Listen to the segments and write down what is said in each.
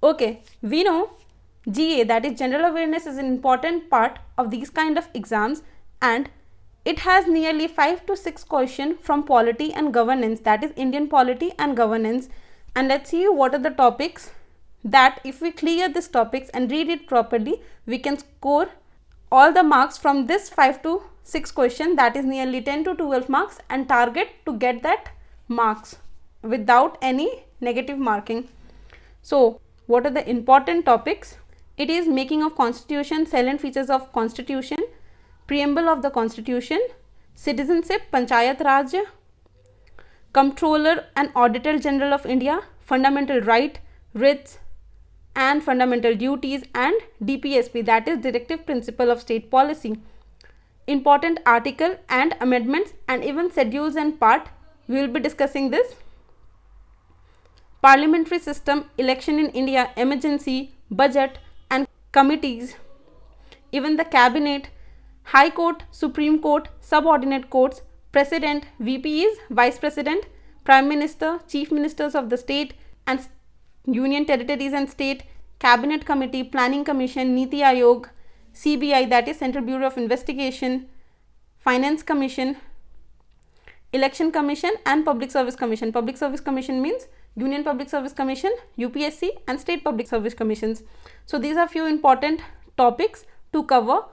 Okay, we know GA, that is general awareness, is an important part of these kind of exams, and it has nearly 5 to 6 questions from polity and governance, that is Indian polity and governance. And let's see what are the topics that if we clear these topics and read it properly, we can score all the marks from this 5 to 6 question, that is nearly 10 to 12 marks, and target to get that marks without any negative marking. So what are the important topics? It is making of constitution, salient features of constitution, preamble of the constitution, citizenship, panchayat raj, comptroller and auditor general of India, fundamental right, writs and fundamental duties, and DPSP, that is directive principle of state policy, important article and amendments, and even schedules and part. We will be discussing this. Parliamentary system, election in India, emergency, budget and committees, even the cabinet, high court, supreme court, subordinate courts, president, VPs, vice president, prime minister, chief ministers of the state and union territories and state, cabinet committee, planning commission, Niti Aayog, CBI, that is Central Bureau of Investigation, finance commission, election commission and public service commission. Public service commission means Union Public Service Commission, UPSC and state public service commissions. So these are few important topics to cover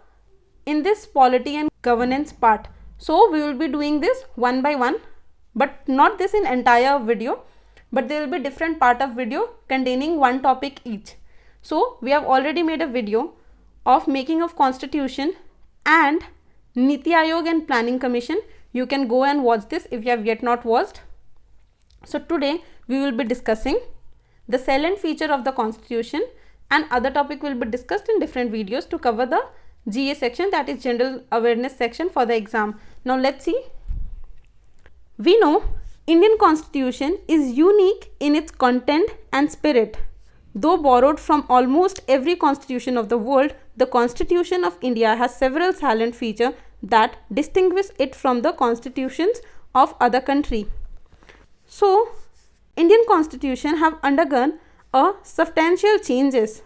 in this polity and governance part. So we will be doing this one by one, but not this in entire video, but there will be different part of video containing one topic each. So we have already made a video of making of constitution and Niti Aayog and planning commission. You can go and watch this if you have yet not watched. So today we will be discussing the salient feature of the constitution, and other topic will be discussed in different videos to cover the GA section, that is general awareness section for the exam. Now let's see. We know Indian constitution is unique in its content and spirit. Though borrowed from almost every constitution of the world, the Constitution of India has several salient features that distinguish it from the constitutions of other countries. So Indian constitution have undergone a substantial changes,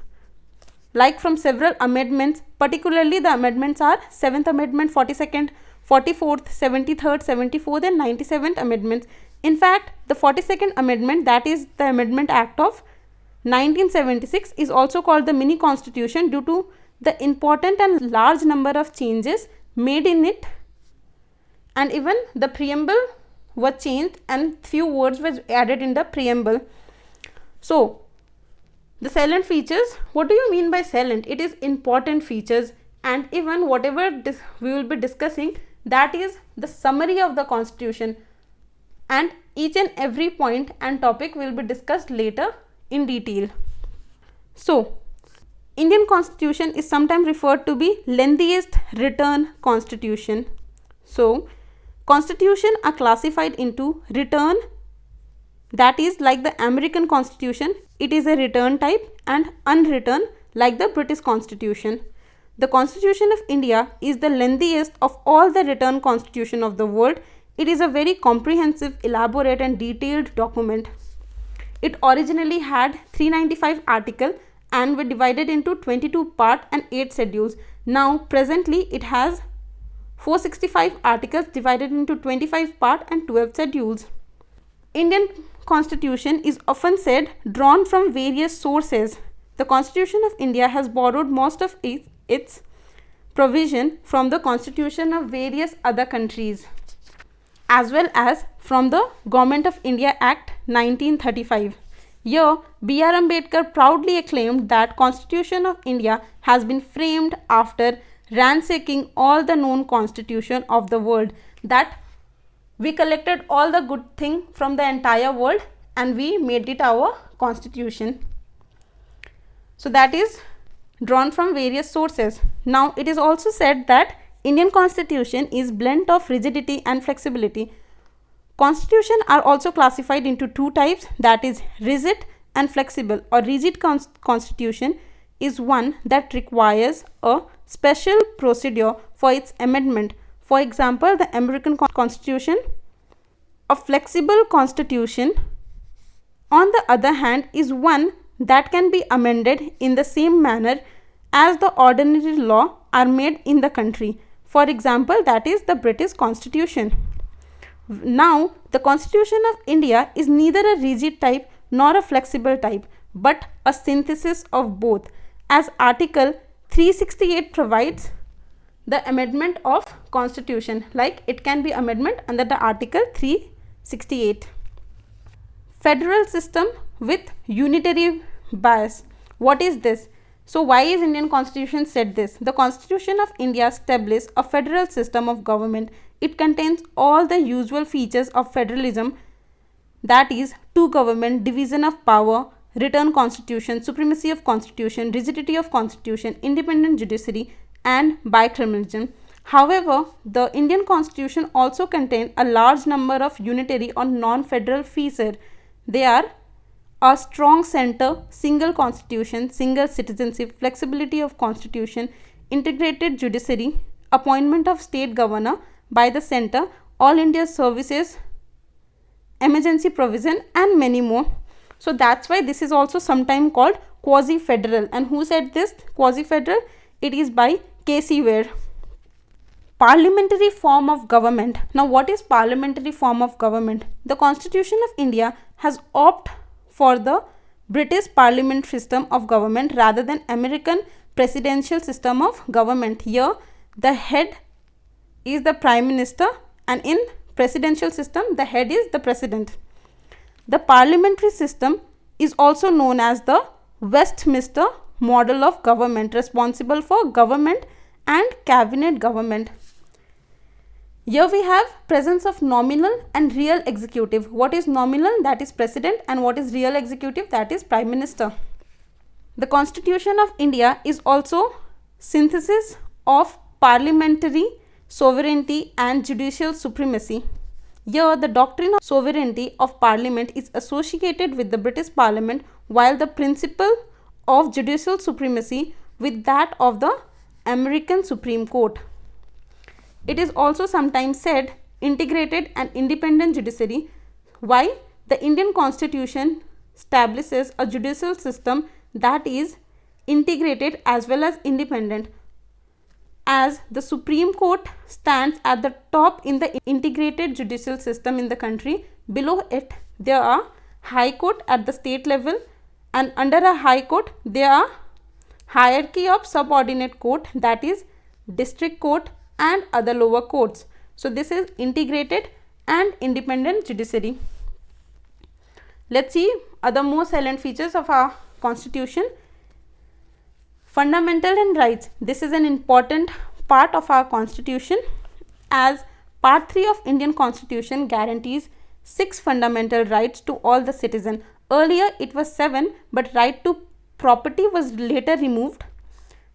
like from several amendments, particularly the amendments are 7th amendment, 42nd, 44th, 73rd, 74th and 97th amendments. In fact, the 42nd amendment, that is the Amendment Act of 1976, is also called the mini constitution due to the important and large number of changes made in it, and even the preamble was changed and few words were added in the preamble. So the salient features, what do you mean by salient? It is important features, and even whatever we will be discussing, that is the summary of the constitution, and each and every point and topic will be discussed later in detail. So Indian constitution is sometimes referred to be lengthiest written constitution. So constitution are classified into written, that is like the American constitution, it is a written type, and unwritten like the British constitution. The Constitution of India is the lengthiest of all the written constitution of the world. It is a very comprehensive, elaborate and detailed document. It originally had 395 articles and were divided into 22 parts and 8 schedules. Now presently it has 465 articles divided into 25 parts and 12 schedules. Indian constitution is often said drawn from various sources. The Constitution of India has borrowed most of its provision from the constitution of various other countries, as well as from the Government of India Act 1935. Here, B.R. Ambedkar proudly acclaimed that Constitution of India has been framed after ransacking all the known constitution of the world, that we collected all the good thing from the entire world and we made it our constitution. So that is drawn from various sources. Now it is also said that Indian constitution is blend of rigidity and flexibility. Constitution are also classified into two types, that is rigid and flexible. Or rigid constitution is one that requires a special procedure for its amendment. For example, the American Constitution. A flexible constitution, on the other hand, is one that can be amended in the same manner as the ordinary law are made in the country. For example, that is the British Constitution. Now, the Constitution of India is neither a rigid type nor a flexible type, but a synthesis of both, as Article 368 provides the amendment of Constitution, like it can be amendment under the Article 368. Federal system with unitary bias. What is this? So why is Indian Constitution said this? The Constitution of India establishes a federal system of government. It contains all the usual features of federalism, that is, two government, division of power, written constitution, supremacy of constitution, rigidity of constitution, independent judiciary, and bicameralism. However, the Indian Constitution also contains a large number of unitary or non-federal features. They are a strong center, single constitution, single citizenship, flexibility of constitution, integrated judiciary, appointment of state governor by the center, all India services, emergency provision, and many more. So that's why this is also sometimes called quasi-federal. And who said this quasi-federal? It is by K.C. Ware. Parliamentary form of government. Now what is parliamentary form of government? The Constitution of India has opted for the British parliament system of government rather than American presidential system of government. Here the head is the prime minister, and in presidential system the head is the president. The parliamentary system is also known as the Westminster model of government, responsible for government and cabinet government. Here we have presence of nominal and real executive. What is nominal? That is president, and what is real executive? That is prime minister. The Constitution of India is also synthesis of parliamentary sovereignty and judicial supremacy. Here the doctrine of sovereignty of parliament is associated with the British Parliament, while the principle of judicial supremacy with that of the American Supreme Court. It is also sometimes said integrated and independent judiciary. Why? The Indian Constitution establishes a judicial system that is integrated as well as independent, as the Supreme Court stands at the top in the integrated judicial system in the country. Below it there are High Court at the state level, and under a High Court there are hierarchy of subordinate court, that is district court and other lower courts. So this is integrated and independent judiciary. Let's see other more salient features of our Constitution. Fundamental and rights. This is an important part of our Constitution, as Part 3 of Indian Constitution guarantees 6 fundamental rights to all the citizens. Earlier it was 7, but right to property was later removed.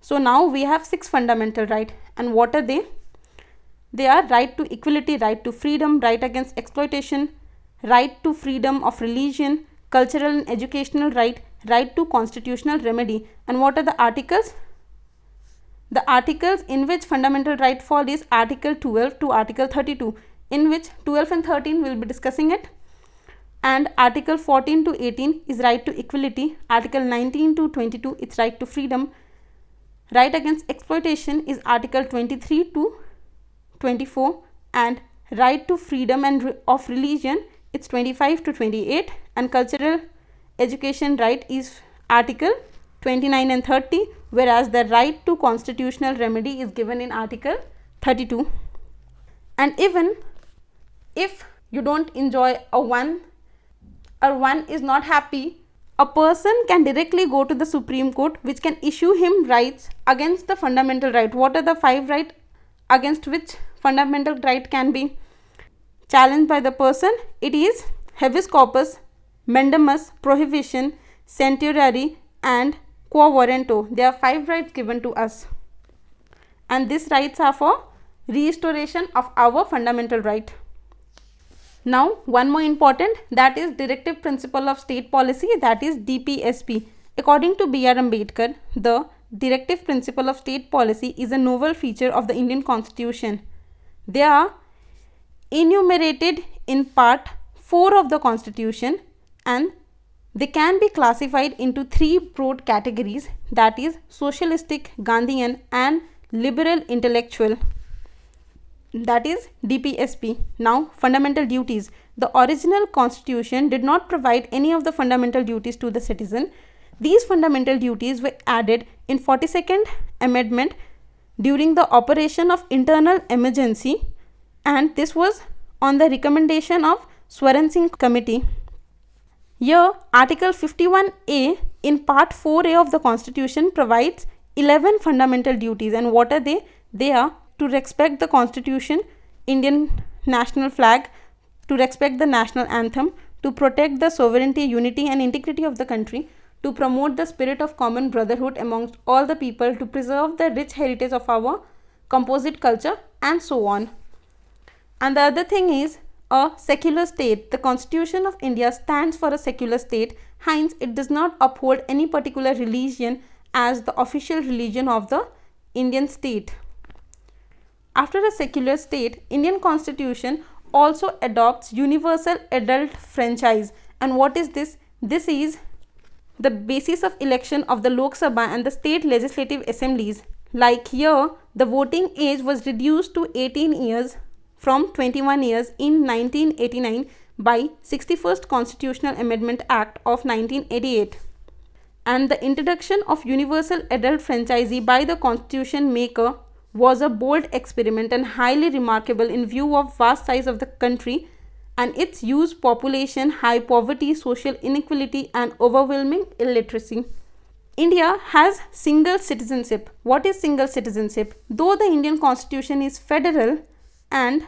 So now we have 6 fundamental rights. And what are they? They are right to equality, right to freedom, right against exploitation, right to freedom of religion, cultural and educational right, right to constitutional remedy. And what are the articles? The articles in which fundamental right fall is Article 12 to Article 32, in which 12 and 13 will be discussing it. And Article 14 to 18 is right to equality. Article 19 to 22 is right to freedom. Right against exploitation is Article 23 to 24, and right to freedom and of religion it's 25 to 28, and cultural education right is Article 29 and 30, whereas the right to constitutional remedy is given in Article 32. And even if you don't enjoy a one, or one is not happy, a person can directly go to the Supreme Court, which can issue him rights against the fundamental right. What are the 5 rights against which fundamental right can be challenged by the person? It is habeas corpus, mandamus, prohibition, certiorari, and quo warranto. There are 5 rights given to us, and these rights are for restoration of our fundamental right. Now one more important, that is directive principle of state policy, that is DPSP. According to B.R. Ambedkar, the directive principle of state policy is a novel feature of the Indian Constitution. They are enumerated in Part 4 of the Constitution, and They can be classified into three broad categories, that is socialistic, Gandhian and liberal intellectual, that is DPSP. Now, fundamental duties. The original constitution did not provide any of the fundamental duties to the citizen. These fundamental duties were added in 42nd Amendment during the operation of internal emergency, and this was on the recommendation of Swaran Singh Committee. Here, Article 51A in Part 4A of the Constitution provides 11 fundamental duties, and what are they? They are to respect the Constitution, Indian national flag, to respect the national anthem, to protect the sovereignty, unity and integrity of the country, to promote the spirit of common brotherhood amongst all the people, to preserve the rich heritage of our composite culture, and so on. And the other thing is a secular state. The Constitution of India stands for a secular state, hence it does not uphold any particular religion as the official religion of the Indian state. After a secular state, Indian Constitution also adopts universal adult franchise. And what is this? This is the basis of election of the Lok Sabha and the state legislative assemblies. Like here, the voting age was reduced to 18 years from 21 years in 1989 by 61st Constitutional Amendment Act of 1988. And the introduction of universal adult franchise by the constitution maker was a bold experiment and highly remarkable in view of vast size of the country and its huge population, high poverty, social inequality and overwhelming illiteracy. India has single citizenship. What is single citizenship? Though the Indian Constitution is federal and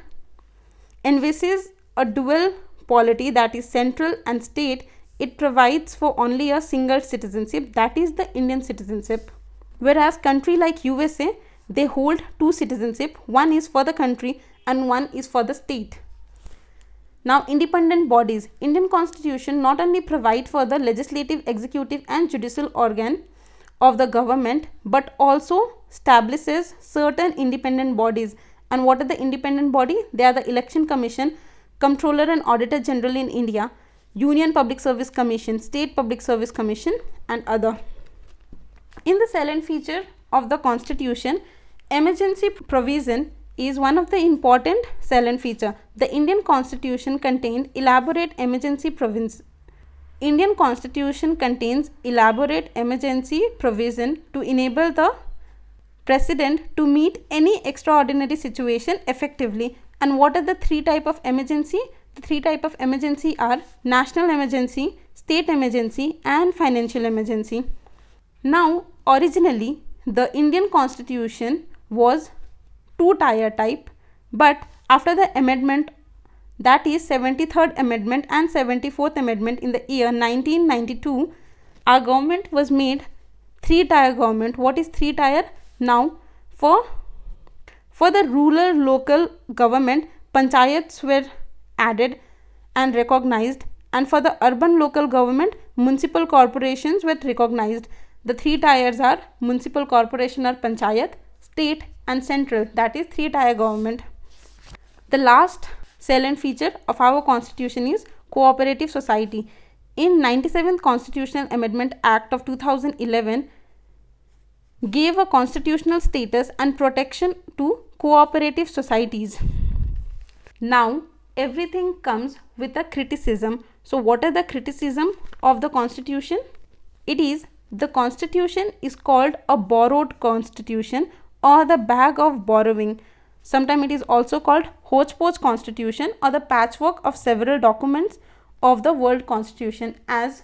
envisages a dual polity, that is central and state, it provides for only a single citizenship, that is the Indian citizenship. Whereas country like USA, they hold two citizenship, one is for the country and one is for the state. Now, independent bodies. Indian Constitution not only provide for the legislative, executive and judicial organ of the government, but also establishes certain independent bodies. And what are the independent body? They are the Election Commission, Comptroller and Auditor General in India, Union Public Service Commission, State Public Service Commission and other. In the salient feature of the Constitution, emergency provision is one of the important salient feature. The Indian Constitution contained elaborate emergency provisions. Indian Constitution contains elaborate emergency provision to enable the President to meet any extraordinary situation effectively. And what are the three type of emergency? The three type of emergency are national emergency, state emergency and financial emergency. Now, originally the Indian Constitution was two-tier type, but after the amendment, that is 73rd Amendment and 74th Amendment in the year 1992, our government was made three-tier government. What is three-tier? Now, for the rural local government, panchayats were added and recognized, and for the urban local government, municipal corporations were recognized. The three tiers are municipal corporation or panchayat, state and central, that is three-tier government. The last salient feature of our constitution is cooperative society. In 97th Constitutional Amendment Act of 2011 gave a constitutional status and protection to cooperative societies. Now, everything comes with a criticism. So, what are the criticism of the constitution? It is the constitution is called a borrowed constitution or the bag of borrowing. Sometimes it is also called hodgepodge constitution or the patchwork of several documents of the world constitution, as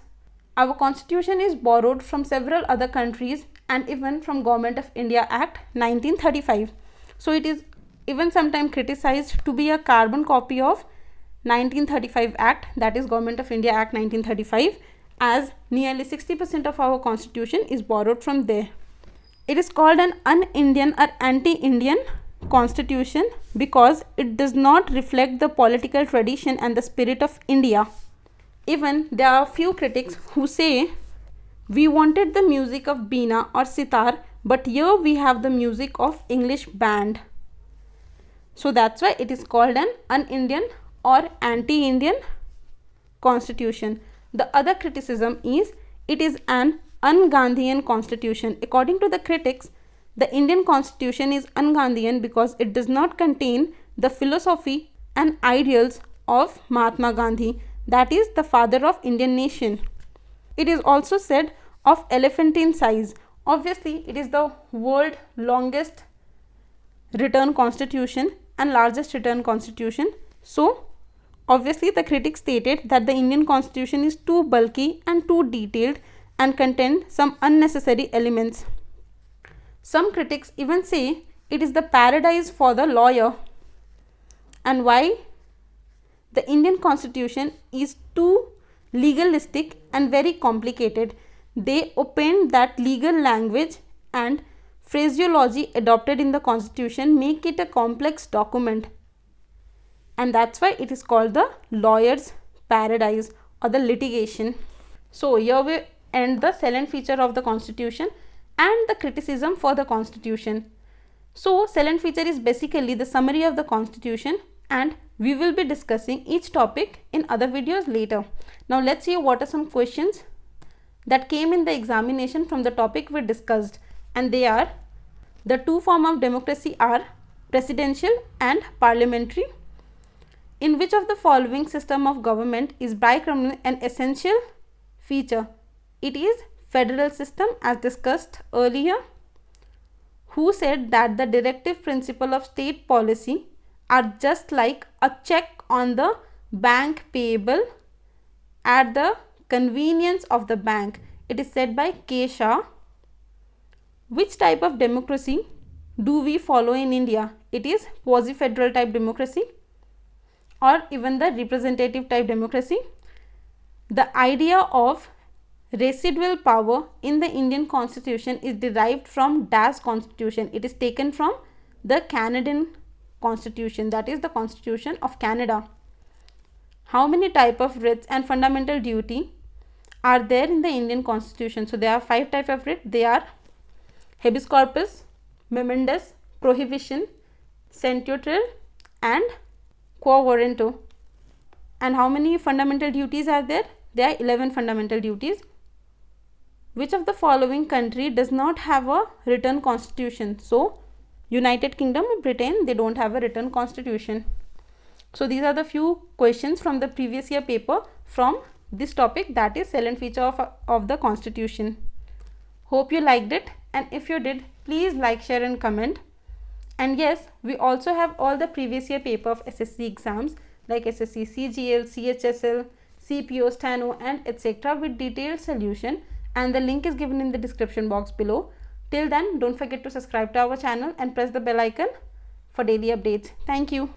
our constitution is borrowed from several other countries and even from Government of India Act 1935. So it is even sometimes criticized to be a carbon copy of 1935 Act, that is Government of India Act 1935, as nearly 60% of our constitution is borrowed from there. It is called an un-Indian or anti-Indian constitution because it does not reflect the political tradition and the spirit of India. Even there are few critics who say we wanted the music of Veena or sitar, but here we have the music of English band. So that's why it is called an un-Indian or anti-Indian constitution. The other criticism is it is an un-Gandhian constitution. According to the critics, the Indian constitution is un-Gandhian because it does not contain the philosophy and ideals of Mahatma Gandhi, that is the father of Indian nation. It is also said of elephantine size. Obviously, it is the world longest written constitution and largest written constitution. So, obviously the critics stated that the Indian constitution is too bulky and too detailed and contained some unnecessary elements. Some critics even say it is the paradise for the lawyer. And why? The Indian constitution is too legalistic and very complicated. They opined that legal language and phraseology adopted in the constitution make it a complex document, and that's why it is called the lawyer's paradise or the litigation. So here we end the salient feature of the constitution and the criticism for the constitution. So salient feature is basically the summary of the constitution, and we will be discussing each topic in other videos later. Now let's see what are some questions that came in the examination from the topic we discussed, and they are: the two forms of democracy are presidential and parliamentary. In which of the following system of government is bicameral an essential feature? It is federal system, as discussed earlier. Who said that the directive principle of state policy are just like a check on the bank payable at the convenience of the bank? It is said by K. Shah. Which type of democracy do we follow in India? It is quasi-federal type democracy or even the representative type democracy. The idea of residual power in the Indian constitution is derived from Das constitution. It is taken from the Canadian constitution, that is the constitution of Canada. How many type of writs and fundamental duty are there in the Indian constitution? So there are 5 types of writ. They are habeas corpus, memendus, prohibition, centurial and quo warranto. And how many fundamental duties are there? There are 11 fundamental duties. Which of the following country does not have a written constitution? So United Kingdom and Britain, they don't have a written constitution. So these are the few questions from the previous year paper from this topic, that is salient feature of the constitution. Hope you liked it, and if you did, please like, share and comment. And yes, we also have all the previous year paper of SSC exams like SSC CGL, CHSL, CPO, Stano and etc. with detailed solution, and the link is given in the description box below. Till then, don't forget to subscribe to our channel and press the bell icon for daily updates. Thank you.